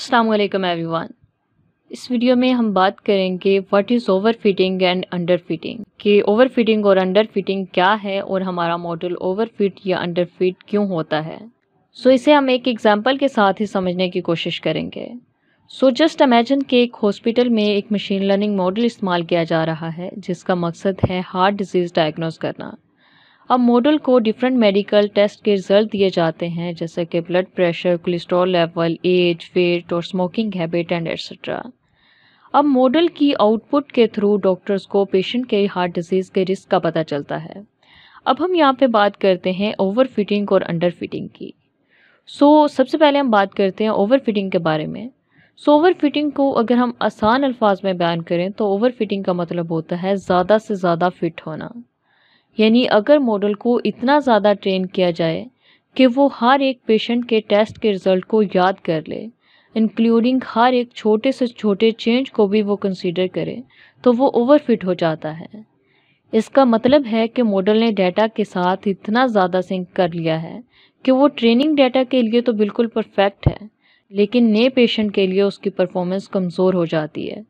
अस्सलाम वालेकुम एवरीवन। इस वीडियो में हम बात करेंगे what is over fitting and under fitting, कि ओवर फिटिंग और अंडर फिटिंग क्या है और हमारा मॉडल ओवर फिट या अंडर फिट क्यों होता है। इसे हम एक एग्जांपल के साथ ही समझने की कोशिश करेंगे। जस्ट इमेजिन कि एक हॉस्पिटल में एक मशीन लर्निंग मॉडल इस्तेमाल किया जा रहा है जिसका मकसद है हार्ट डिजीज़ डायग्नोस करना। अब मॉडल को डिफरेंट मेडिकल टेस्ट के रिजल्ट दिए जाते हैं, जैसे कि blood pressure, cholesterol level, age, weight और स्मोकिंग हैबिट एंड एटसेट्रा। अब मॉडल की आउटपुट के थ्रू डॉक्टर्स को पेशेंट के हार्ट डिजीज़ के रिस्क का पता चलता है। अब हम यहाँ पे बात करते हैं ओवर फिटिंग और अंडर फिटिंग की। सबसे पहले हम बात करते हैं ओवर फिटिंग के बारे में। ओवर फिटिंग को अगर हम आसान अल्फाज में बयान करें तो ओवर फिटिंग का मतलब होता है ज़्यादा से ज़्यादा फिट होना। यानी अगर मॉडल को इतना ज़्यादा ट्रेन किया जाए कि वो हर एक पेशेंट के टेस्ट के रिज़ल्ट को याद कर ले, इंक्लूडिंग हर एक छोटे से छोटे चेंज को भी वो कंसीडर करे, तो वो ओवरफिट हो जाता है। इसका मतलब है कि मॉडल ने डाटा के साथ इतना ज़्यादा सिंक कर लिया है कि वो ट्रेनिंग डाटा के लिए तो बिल्कुल परफेक्ट है, लेकिन नए पेशेंट के लिए उसकी परफॉर्मेंस कमज़ोर हो जाती है।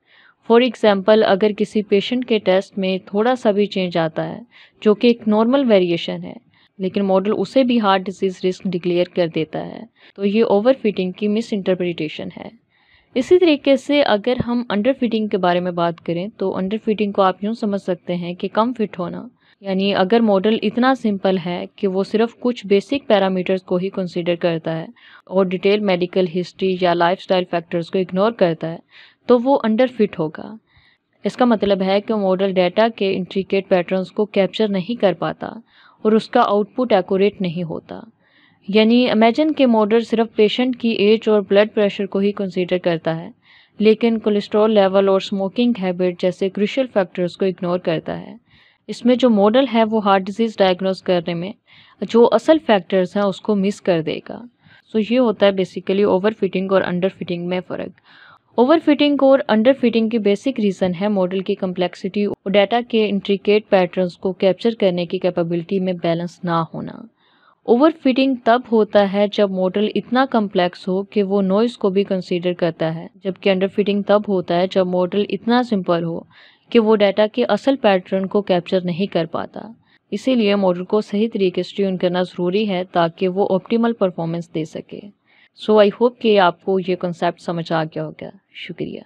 फॉर एग्ज़ाम्पल, अगर किसी पेशेंट के टेस्ट में थोड़ा सा भी चेंज आता है जो कि एक नॉर्मल वेरिएशन है, लेकिन मॉडल उसे भी हार्ट डिजीज़ रिस्क डिक्लेयर कर देता है, तो ये ओवर फिटिंग की मिस इंटरप्रिटेशन है। इसी तरीके से अगर हम अंडर फिटिंग के बारे में बात करें तो अंडर फिटिंग को आप यूँ समझ सकते हैं कि कम फिट होना। यानी अगर मॉडल इतना सिंपल है कि वो सिर्फ कुछ बेसिक पैरामीटर्स को ही कंसीडर करता है और डिटेल मेडिकल हिस्ट्री या लाइफस्टाइल फैक्टर्स को इग्नोर करता है, तो वो अंडर फिट होगा। इसका मतलब है कि मॉडल डेटा के इंट्रिकेट पैटर्न्स को कैप्चर नहीं कर पाता और उसका आउटपुट एक्यूरेट नहीं होता। यानी इमेजिन के मॉडल सिर्फ पेशेंट की एज और ब्लड प्रेशर को ही कंसीडर करता है, लेकिन कोलेस्ट्रॉल लेवल और स्मोकिंग हैबिट जैसे क्रूशियल फैक्टर्स को इग्नोर करता है। इसमें जो मॉडल है वो हार्ट डिजीज़ डायग्नोस करने में जो असल फैक्टर्स हैं उसको मिस कर देगा। ये होता है बेसिकली ओवर फिटिंग और अंडर फिटिंग में फ़र्क। ओवर फिटिंग और अंडर फिटिंग की बेसिक रीज़न है मॉडल की कम्प्लेक्सिटी और डाटा के इंट्रिकेट पैटर्न्स को कैप्चर करने की कैपेबिलिटी में बैलेंस ना होना। ओवर फिटिंग तब होता है जब मॉडल इतना कम्प्लेक्स हो कि वो नॉइज़ को भी कंसीडर करता है, जबकि अंडर फिटिंग तब होता है जब मॉडल इतना सिंपल हो कि वो डाटा के असल पैटर्न को कैप्चर नहीं कर पाता। इसीलिए मॉडल को सही तरीके से ट्यून करना ज़रूरी है ताकि वो ऑप्टिमल परफॉर्मेंस दे सके। आई होप कि आपको ये कॉन्सेप्ट समझ आ गया होगा। शुक्रिया।